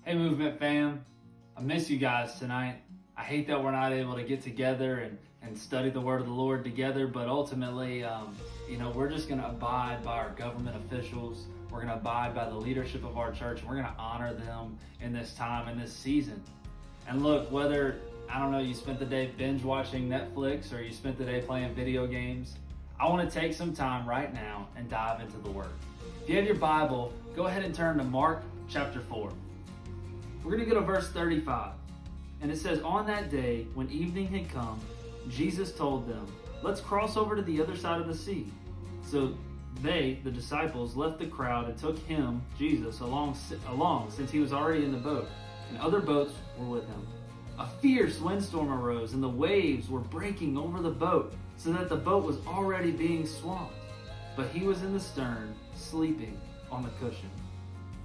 Hey Movement fam, I miss you guys tonight. I hate that we're not able to get together and study the word of the Lord together, but ultimately, we're just going to abide by our government officials. We're going to abide by the leadership of our church, and we're going to honor them in this time, in this season. And look, whether, you spent the day binge watching Netflix or you spent the day playing video games, I want to take some time right now and dive into the word. If you have your Bible, go ahead and turn to Mark chapter 4. We're going to go to verse 35. And it says, "On that day, when evening had come, Jesus told them, 'Let's cross over to the other side of the sea.' So they, the disciples, left the crowd and took him, Jesus, along since he was already in the boat, and other boats were with him. A fierce windstorm arose, and the waves were breaking over the boat, so that the boat was already being swamped. But he was in the stern, sleeping on the cushion.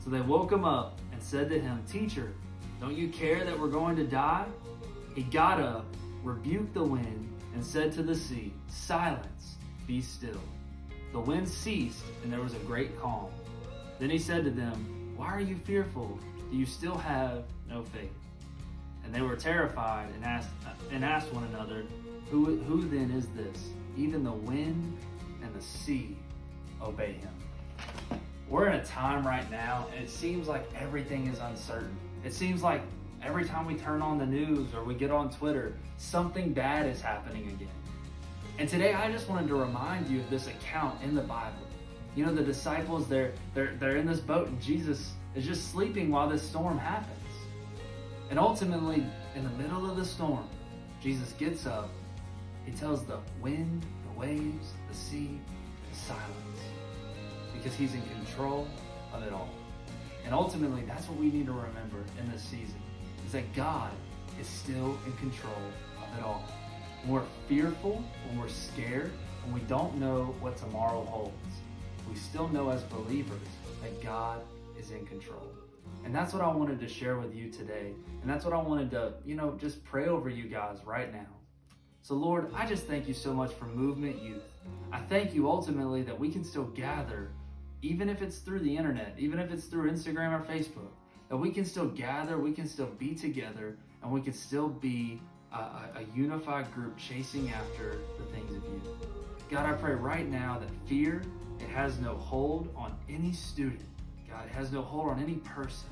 So they woke him up and said to him, 'Teacher, don't you care that we're going to die?' He got up, rebuked the wind, and said to the sea, 'Silence, be still.' The wind ceased, and there was a great calm. Then he said to them, 'Why are you fearful? Do you still have no faith?' And they were terrified and asked one another, 'Who then is this? Even the wind and the sea obey him.'" We're in a time right now, and it seems like everything is uncertain. It seems like every time we turn on the news or we get on Twitter, something bad is happening again. And today I just wanted to remind you of this account in the Bible. You know, the disciples, they're in this boat, and Jesus is just sleeping while this storm happens. And ultimately, in the middle of the storm, Jesus gets up. He tells the wind, the waves, the sea, to silence, because he's in control of it all. And ultimately, that's what we need to remember in this season, is that God is still in control of it all. When we're fearful, when we're scared, when we don't know what tomorrow holds, we still know as believers that God is in control. And that's what I wanted to share with you today. And that's what I wanted to, just pray over you guys right now. So Lord, I just thank you so much for Movement Youth. I thank you ultimately that we can still gather, even if it's through the internet, even if it's through Instagram or Facebook, that we can still gather, we can still be together, and we can still be a unified group chasing after the things of you. God, I pray right now that fear, it has no hold on any student. God, it has no hold on any person.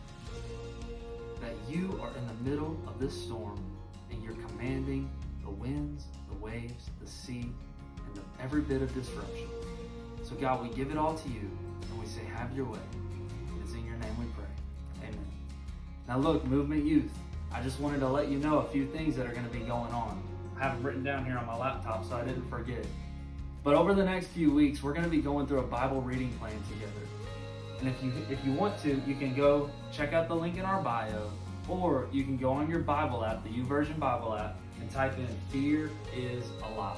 That you are in the middle of this storm, and you're commanding the winds, the waves, the sea, and every bit of disruption. So God, we give it all to you, and we say, have your way. It's in your name we pray. Amen. Now look, Movement Youth, I just wanted to let you know a few things that are going to be going on. I have them written down here on my laptop so I didn't forget. But over the next few weeks, we're going to be going through a Bible reading plan together. And if you want to, you can go check out the link in our bio, or you can go on your Bible app, the YouVersion Bible app, and type in "Fear is Alive."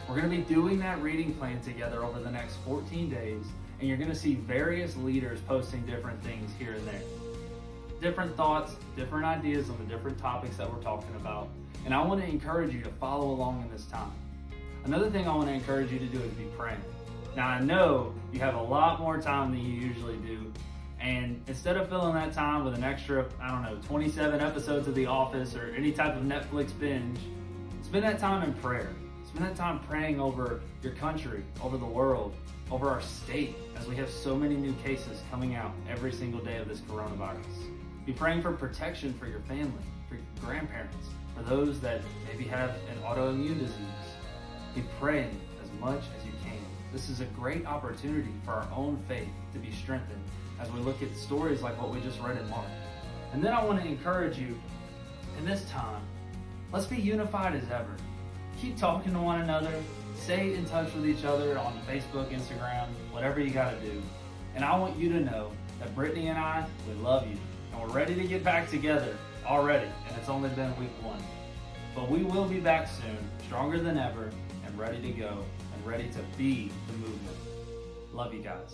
We're going to be doing that reading plan together over the next 14 days, and you're going to see various leaders posting different things here and there. Different thoughts, different ideas on the different topics that we're talking about. And I want to encourage you to follow along in this time. Another thing I want to encourage you to do is be praying. Now I know you have a lot more time than you usually do, and instead of filling that time with an extra, 27 episodes of The Office or any type of Netflix binge, spend that time in prayer. Spend that time praying over your country, over the world, over our state, as we have so many new cases coming out every single day of this coronavirus. Be praying for protection for your family, for your grandparents, for those that maybe have an autoimmune disease. Be praying as much as you can. This is a great opportunity for our own faith to be strengthened as we look at stories like what we just read in Mark. And then I want to encourage you, in this time, let's be unified as ever. Keep talking to one another. Stay in touch with each other on Facebook, Instagram, whatever you got to do. And I want you to know that Brittany and I, we love you. And we're ready to get back together already. And it's only been week 1. But we will be back soon, stronger than ever, and ready to go, and ready to be the movement. Love you guys.